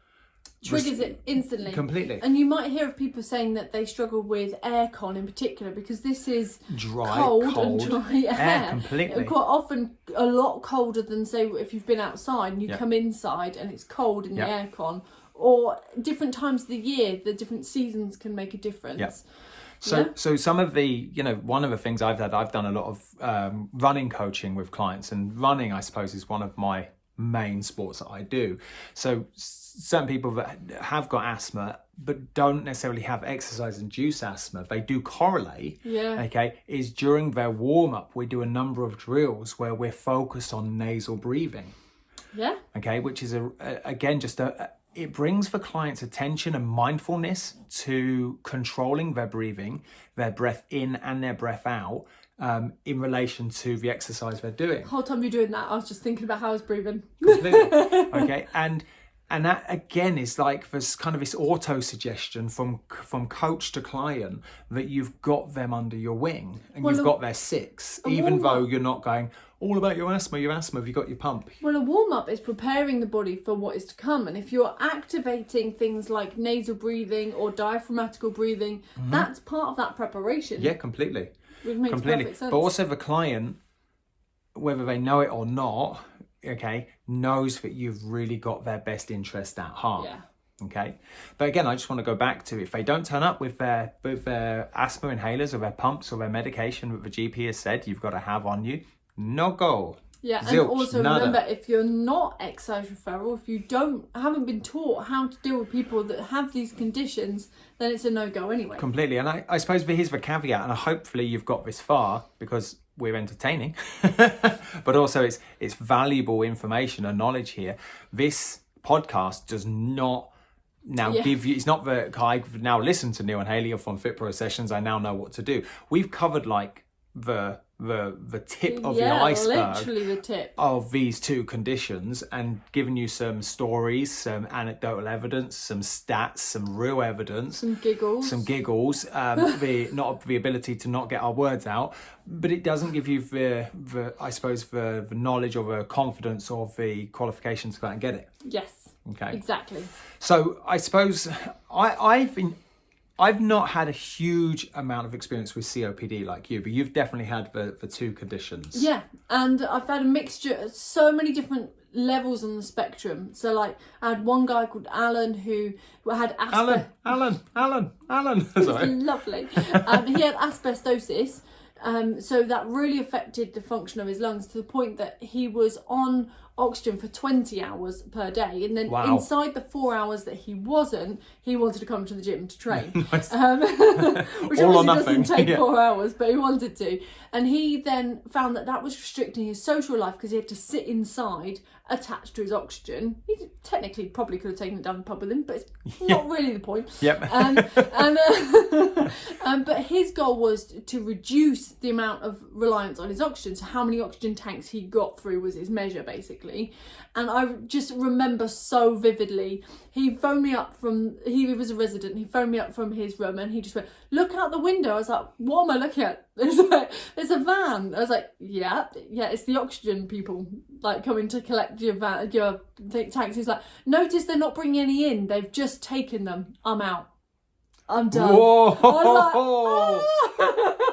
Triggers it instantly. Completely. And you might hear of people saying that they struggle with aircon in particular because this is dry, cold and dry air. Completely. Quite often a lot colder than, say, if you've been outside and you come inside and it's cold in the aircon, or different times of the year, the different seasons can make a difference. So some of the, one of the things I've done a lot of running coaching with clients, and running, I suppose, is one of my main sports that I do. So certain people that have got asthma but don't necessarily have exercise-induced asthma, they do correlate. Okay, is during their warm-up we do a number of drills where we're focused on nasal breathing. Okay, which is it brings the client's attention and mindfulness to controlling their breathing, their breath in and their breath out, in relation to the exercise they're doing. The whole time you're doing that, I was just thinking about how I was breathing. Completely. Okay, and that again is like this kind of this auto-suggestion from coach to client that you've got them under your wing and you've got their six, even though you're not going all about your asthma, have you got your pump? Well, a warm-up is preparing the body for what is to come, and if you're activating things like nasal breathing or diaphragmatical breathing, that's part of that preparation. Yeah, completely. It makes perfect sense. But also the client, whether they know it or not, knows that you've really got their best interest at heart. Okay, but again, I just want to go back to, if they don't turn up with their asthma inhalers or their pumps or their medication that the GP has said you've got to have on you, no go. Yeah, Zilch, and also nada. remember, if you're not exercise referral, if you haven't been taught how to deal with people that have these conditions, then it's a no-go anyway. Completely. And I suppose here's the caveat, and hopefully you've got this far because we're entertaining, but also it's valuable information and knowledge here. This podcast does not now give you, it's not that I've now listened to Neil and Haley from FitPro sessions, I now know what to do. We've covered like the tip of the iceberg, literally the tip of these two conditions, and given you some stories, some anecdotal evidence, some stats, some real evidence, some giggles, the ability to not get our words out, but it doesn't give you the I suppose the knowledge or the confidence or the qualifications to go out and get it. Yes. Okay. Exactly. So I suppose I've not had a huge amount of experience with COPD like you, but you've definitely had the two conditions. Yeah, and I've had a mixture, so many different levels on the spectrum. So like, I had one guy called Alan who had Alan. Sorry. Lovely. He had asbestosis, so that really affected the function of his lungs to the point that he was on oxygen for 20 hours per day, and then inside the 4 hours that he wasn't, he wanted to come to the gym to train. Nice. Which All obviously or doesn't nothing. take 4 hours, but he wanted to. And he then found that was restricting his social life because he had to sit inside attached to his oxygen. He technically probably could have taken it down the pub with him, but it's not really the point. Yep. But his goal was to reduce the amount of reliance on his oxygen. So how many oxygen tanks he got through was his measure, basically. And I just remember so vividly, he phoned me up he was a resident, he phoned me up from his room and he just went, look out the window. I was like, what am I looking at? There's a van. I was like, yeah, it's the oxygen people like coming to collect your tanks. He's like, notice they're not bringing any in. They've just taken them. I'm out. I'm done. Whoa! I was like,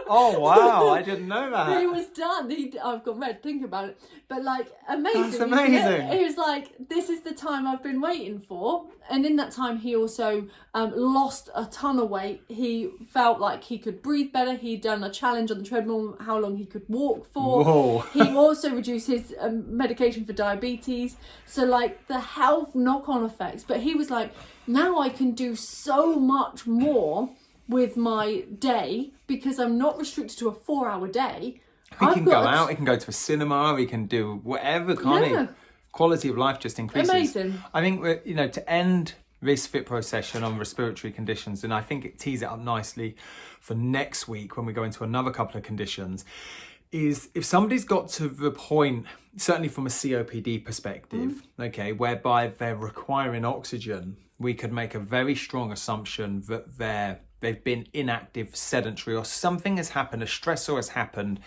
oh wow! I didn't know that. He was done. I've got red. Think about it. But like, amazing. That's amazing. He was like, this is the time I've been waiting for. And in that time, he also lost a ton of weight. He felt like he could breathe better. He'd done a challenge on the treadmill, how long he could walk for. Whoa. He also reduced his medication for diabetes. So like the health knock-on effects. But he was like, now I can do so much more with my day because I'm not restricted to a 4-hour day. He can go out, he can go to a cinema, he can do whatever, can't he? Quality of life just increases. Amazing. I think, to end this FitPro session on respiratory conditions, and I think it tees it up nicely for next week when we go into another couple of conditions, is if somebody's got to the point, certainly from a COPD perspective, okay, whereby they're requiring oxygen, we could make a very strong assumption that they've been inactive, sedentary, or something has happened, a stressor has happened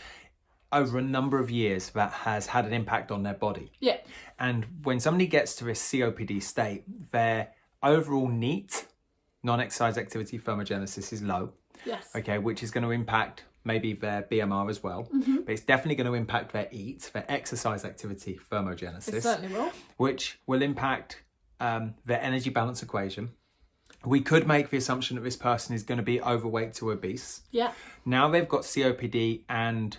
over a number of years that has had an impact on their body. Yeah. And when somebody gets to a COPD state, their overall NEAT, non-exercise activity thermogenesis, is low. Yes. Okay, which is going to impact maybe their BMR as well. But it's definitely going to impact their EAT, their exercise activity thermogenesis. It certainly will. Which will impact their energy balance equation. We could make the assumption that this person is going to be overweight to obese. Yeah. Now they've got COPD and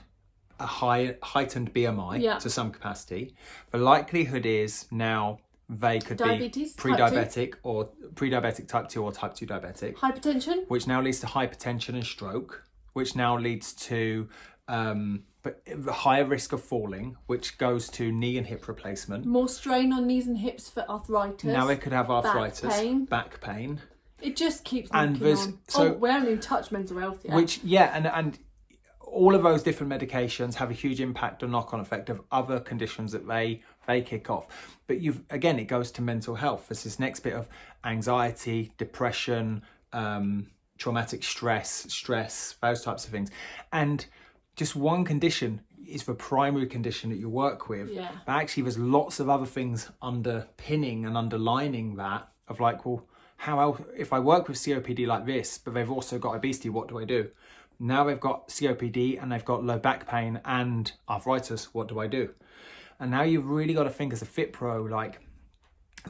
a heightened BMI to some capacity. The likelihood is now they could Diabetes, be pre-diabetic type 2 or type 2 diabetic. Hypertension. Which now leads to hypertension and stroke, which now leads to the higher risk of falling, which goes to knee and hip replacement. More strain on knees and hips for arthritis. Now they could have arthritis, back pain. It just keeps and on. So we haven't even touched mental health yet. Which, and all of those different medications have a huge impact or knock-on effect of other conditions that they kick off. But it goes to mental health. There's this next bit of anxiety, depression, traumatic stress, those types of things. And just one condition is the primary condition that you work with. Yeah. But actually there's lots of other things underpinning and underlining that of like, well, how else, if I work with COPD like this, but they've also got obesity, what do I do? Now they've got COPD and they've got low back pain and arthritis, what do I do? And now you've really got to think as a FitPro, like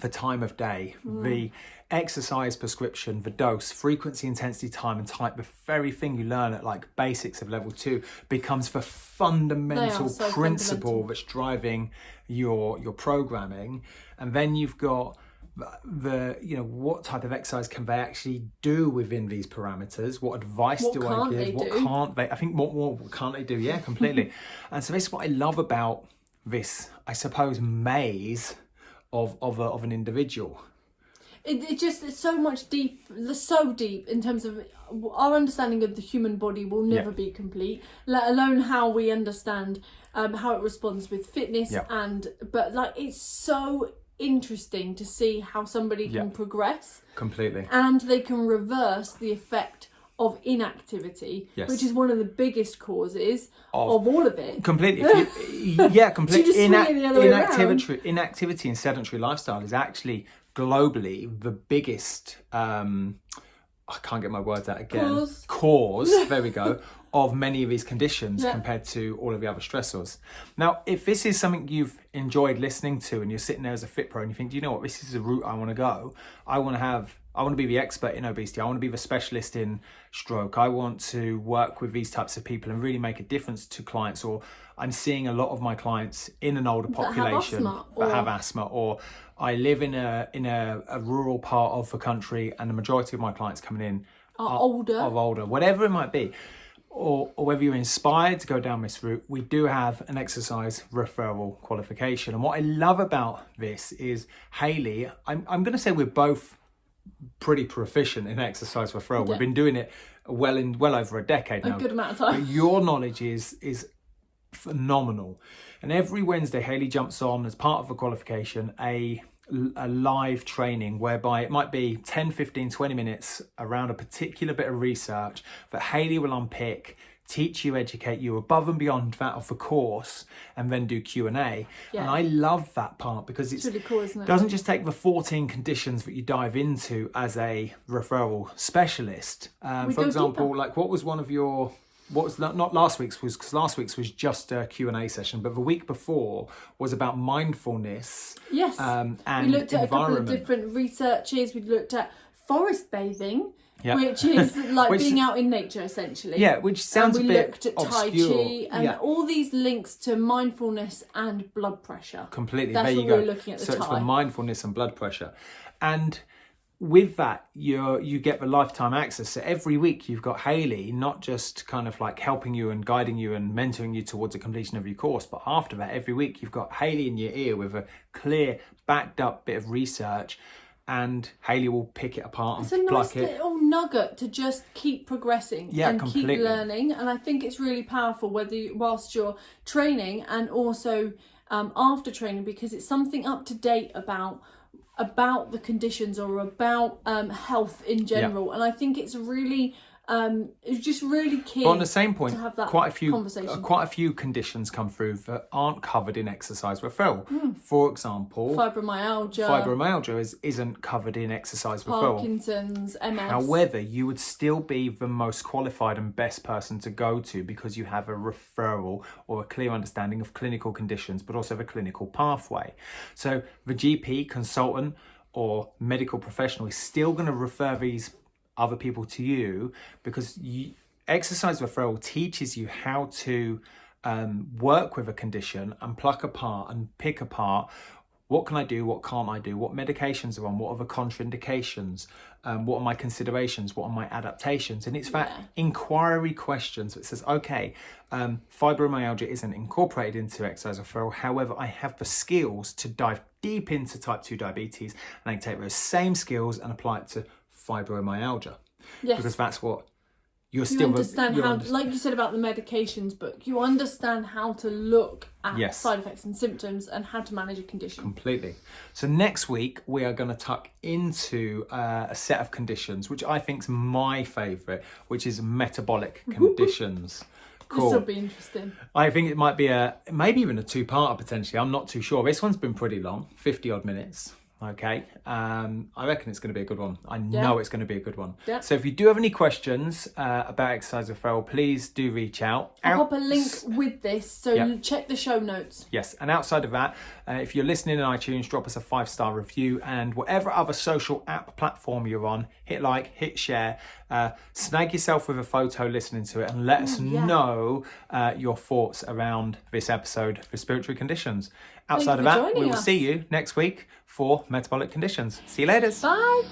the time of day, the exercise prescription, the dose, frequency, intensity, time and type, the very thing you learn at like basics of level 2 becomes the fundamental principle that's driving your programming. And then you've got what type of exercise can they actually do within these parameters? What advice do I give? What can't they? I think what can't they do? Yeah, completely. And so this is what I love about this, I suppose, maze of an individual. It's so much so deep in terms of our understanding of the human body will never be complete, let alone how we understand how it responds with fitness. But like, it's so interesting to see how somebody can progress completely, and they can reverse the effect of inactivity, which is one of the biggest causes of all of it. Completely. Completely. So you just swing it the other way around. Inactivity and sedentary lifestyle is actually globally the biggest, I can't get my words out again. Cause, there we go, of many of these conditions compared to all of the other stressors. Now, if this is something you've enjoyed listening to and you're sitting there as a FitPro and you think, do you know what, this is the route I want to go. I want to be the expert in obesity. I want to be the specialist in stroke. I want to work with these types of people and really make a difference to clients. Or I'm seeing a lot of my clients in an older population that have asthma, or I live in a rural part of the country and the majority of my clients coming in are older, whatever it might be. Or whether you're inspired to go down this route, we do have an exercise referral qualification. And what I love about this is, Hayley, I'm going to say we're both pretty proficient in exercise referral. We've been doing it well over a decade now. A good amount of time. But your knowledge is phenomenal. And every Wednesday, Hayley jumps on as part of the qualification a live training whereby it might be 10, 15, 20 minutes around a particular bit of research that Hayley will unpick, teach you, educate you above and beyond that of the course, and then do Q&A. And I love that part because it's really cool, isn't it? Doesn't just take the 14 conditions that you dive into as a referral specialist. For example, deeper. like what was not last week's was, because last week's was just a Q&A session, but the week before was about mindfulness. Yes. And we looked at a couple of environment. different researches. We looked at forest bathing, which is like being out in nature essentially. Yeah, which sounds a bit looked at obscure. Tai Chi and all these links to mindfulness and blood pressure. Completely. That's there you what go. we're looking at. So it's for mindfulness and blood pressure. And with that, you get the lifetime access. So every week you've got Hayley, not just kind of like helping you and guiding you and mentoring you towards the completion of your course, but after that, every week you've got Hayley in your ear with a clear, backed up bit of research, and Hayley will pick it apart and It's pluck a nice little nugget to just keep progressing and keep learning. And I think it's really powerful whilst you're training and also after training, because it's something up to date about the conditions or about health in general. And I think it's really it's just really key. But on the same point, to have that quite a few conditions come through that aren't covered in exercise referral. For example, fibromyalgia isn't covered in exercise referral. Parkinson's, MS. However, you would still be the most qualified and best person to go to because you have a referral or a clear understanding of clinical conditions, but also the clinical pathway. So the GP, consultant, or medical professional is still going to refer these other people to you, because exercise referral teaches you how to work with a condition and pluck apart and pick apart what can I do, what can't I do, what medications are on, what are the contraindications, what are my considerations, what are my adaptations. And it's that inquiry questions that says, okay, fibromyalgia isn't incorporated into exercise referral, however, I have the skills to dive deep into type 2 diabetes, and I can take those same skills and apply it to fibromyalgia, because that's what you understand how, like you said about the medications book, you understand how to look at side effects and symptoms and how to manage a condition. Completely. So next week we are going to tuck into a set of conditions which I think is my favourite, which is metabolic conditions. Cool. This will be interesting. I think it might be maybe even a two-parter potentially. I'm not too sure. This one's been pretty long, 50 odd minutes. Okay, I reckon it's going to be a good one. I know it's going to be a good one. Yeah. So if you do have any questions about exercise referral, please do reach out. I'll pop a link with this, so check the show notes. Yes, and outside of that, if you're listening on iTunes, drop us a 5-star review, and whatever other social app platform you're on, hit like, hit share, snag yourself with a photo listening to it, and let us know your thoughts around this episode, Respiratory Conditions. Outside of that, we will see you next week for metabolic conditions. See you later. Bye.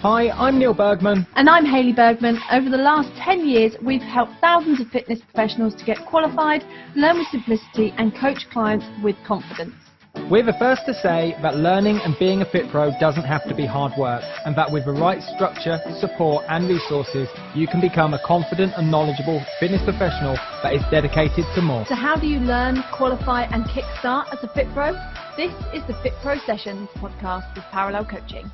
Hi, I'm Neil Bergman. And I'm Hayley Bergman. Over the last 10 years, we've helped thousands of fitness professionals to get qualified, learn with simplicity, and coach clients with confidence. We're the first to say that learning and being a FitPro doesn't have to be hard work, and that with the right structure, support and resources, you can become a confident and knowledgeable fitness professional that is dedicated to more. So how do you learn, qualify and kickstart as a FitPro? This is the FitPro Sessions podcast with Parallel Coaching.